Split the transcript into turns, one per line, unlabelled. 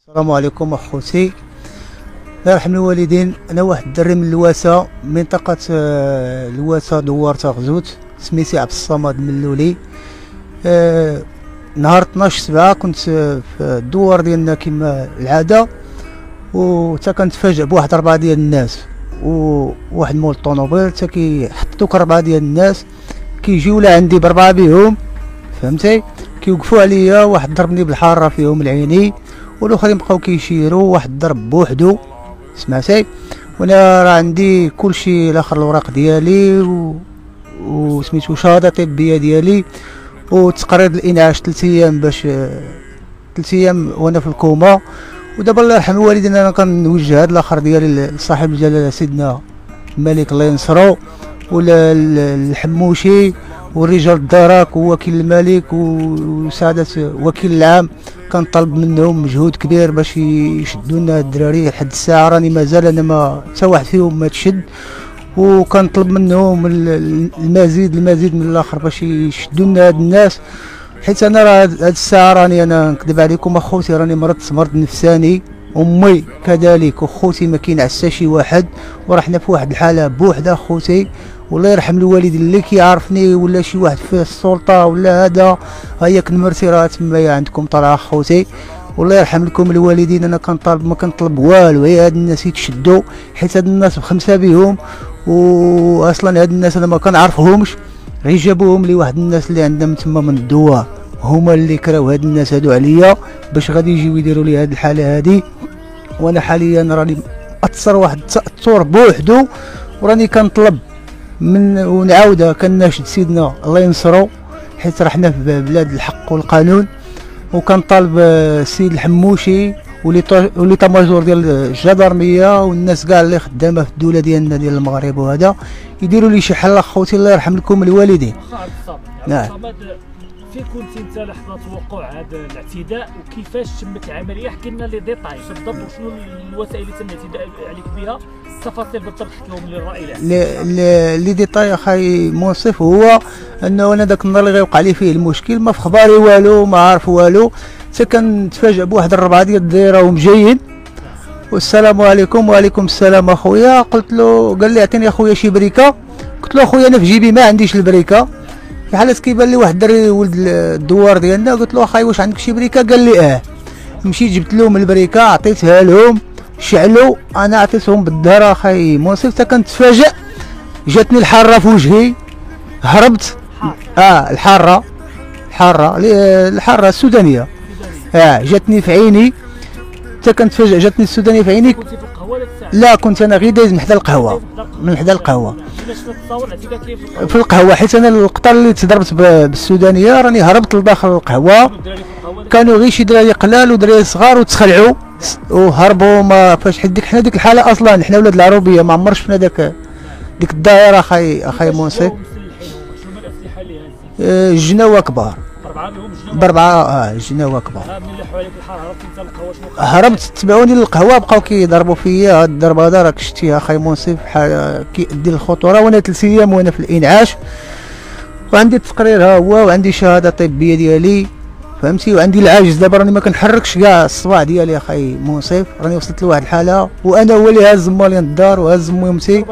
السلام عليكم اخوتي، الله يرحم الوالدين. انا واحد الدري من لواسه، منطقه لواسه دوار تغزوت، سميتي عبد الصمد من اللولي. نهار 12/7 كنت في الدوار ديالنا كما العاده، وتا كنتفاجئ بواحد 4 ديال الناس وواحد مول الطوموبيل تا كيحط دوك 4 ديال الناس كيجيو لعندي ب4 بهم، فهمتي؟ كيوقفوا عليا، واحد ضربني بالحاره فيهم العيني والاخرين بقاو كيشيروا، واحد ضرب بوحدو، سمعتي؟ وانا راه عندي كلشي الاخر، الوراق ديالي وسميتو شهاده طبيه ديالي وتقرير الانعاش 3 ايام، باش 3 ايام وانا في الكوما. ودابا الله يرحم الوالدين انا كنوجه هذا الاخر ديالي لصاحب الجلاله سيدنا الملك الله ينصرو، ولا الحموشي ورجال الدرك ووكيل الملك وسعادة وكيل العام. كنطلب منهم مجهود كبير باش يشدوا لنا الدراري. لحد الساعه راني مازال انا ما حتى واحد فيهم ما تشد، وكنطلب منهم المزيد من الاخر باش يشدوا لنا هاد الناس، حيت انا راه هاد الساعه راني انا نكذب عليكم اخوتي، راني مرض نفساني، امي كذلك، وخوتي ما كاين حتى شي واحد، وراه حنا في واحد الحاله بوحده اخوتي. والله يرحم الوالدين اللي كيعرفني ولا شي واحد في السلطه ولا هذا، هيا كنمرتي راه تمايا عندكم طالعه اخوتي. والله يرحم لكم الوالدين، انا كنطالب ما كنطلب والو، هي هاد الناس يتشدوا، حيت هاد الناس ب5 بهم، واصلا هاد الناس انا ما كنعرفهمش، غير جابوهم لي واحد الناس اللي عندهم تما من الدوار، هما اللي كراو هاد الناس هادو عليا باش غادي يجيو يديروا لي هاد الحاله هادي. وانا حاليا راني اثر واحد التاثر بوحدو، وراني كنطلب من ونعاودها كناشد سيدنا الله ينصرو، حيت راه حنا في بلاد الحق والقانون. وكنطالب السيد الحموشي ولي طاماجور ديال الجدرميه والناس كاع اللي خدامه في الدوله ديالنا ديال المغرب وهذا يديروا لي شي حل اخوتي، الله يرحم لكم الوالدين.
نعم. فين كنتي انت لحظه وقوع هذا الاعتداء وكيفاش تمت العمليه؟ احكي لنا لي ديتاي بالضبط، وشنو الوسائل اللي تم الاعتداء عليك بها، التفاصيل بالضبط حكيهم للرائي.
لي ديتاي اخاي منصف، هو انه انا داك النهار اللي غيوقع لي فيه المشكل ما في خباري والو، ما عارف والو، حتى كنتفاجئ بواحد 4 ديال الدايره وهم جايين، والسلام عليكم. وعليكم السلام اخويا. قلت له، قال لي اعطيني اخويا شي بريكه. قلت له اخويا انا في جيبي ما عنديش البريكه. في حالة كيبان لي واحد الدري ولد الدوار ديالنا، قلت له اخاي واش عندك شي بريكه؟ قال لي مشيت جبت لهم البريكه عطيتها لهم، شعلوا، انا عطيتهم بالدار اخاي منصف. حتى كنتفاجئ جاتني الحاره في وجهي، هربت. الحاره السودانيه جاتني في عيني، حتى كنتفاجئ جاتني السودانيه في عيني. لا كنت انا غير دايز من حدا القهوه، في القهوه، حيت انا القطار اللي تضربت بالسودانيه راني هربت لداخل القهوه. كانوا غير شي دراري قلال ودراري صغار وتخلعوا وهربوا. ما فاش حنا ديك الحاله اصلا حنا ولاد العروبيه ما عمر شفنا ديك الدائره اخاي منصف. الجناوه كبار، ب4 جناوه كبار. هربت، تبعوني للقهوه، بقاو كيضربوا فيا. هاد الضربه هذا راك شتيها اخاي منصف، كيدي الخطوره، وانا 3 ايام وانا في الانعاش، وعندي التقرير ها هو، وعندي شهاده طبيه ديالي، فهمتي؟ وعندي العاجز دابا، راني ما كنحركش كاع الصباع ديالي اخاي منصف، راني وصلت لواحد الحاله، وانا هو اللي هاز مالين الدار وهاز ميمتي.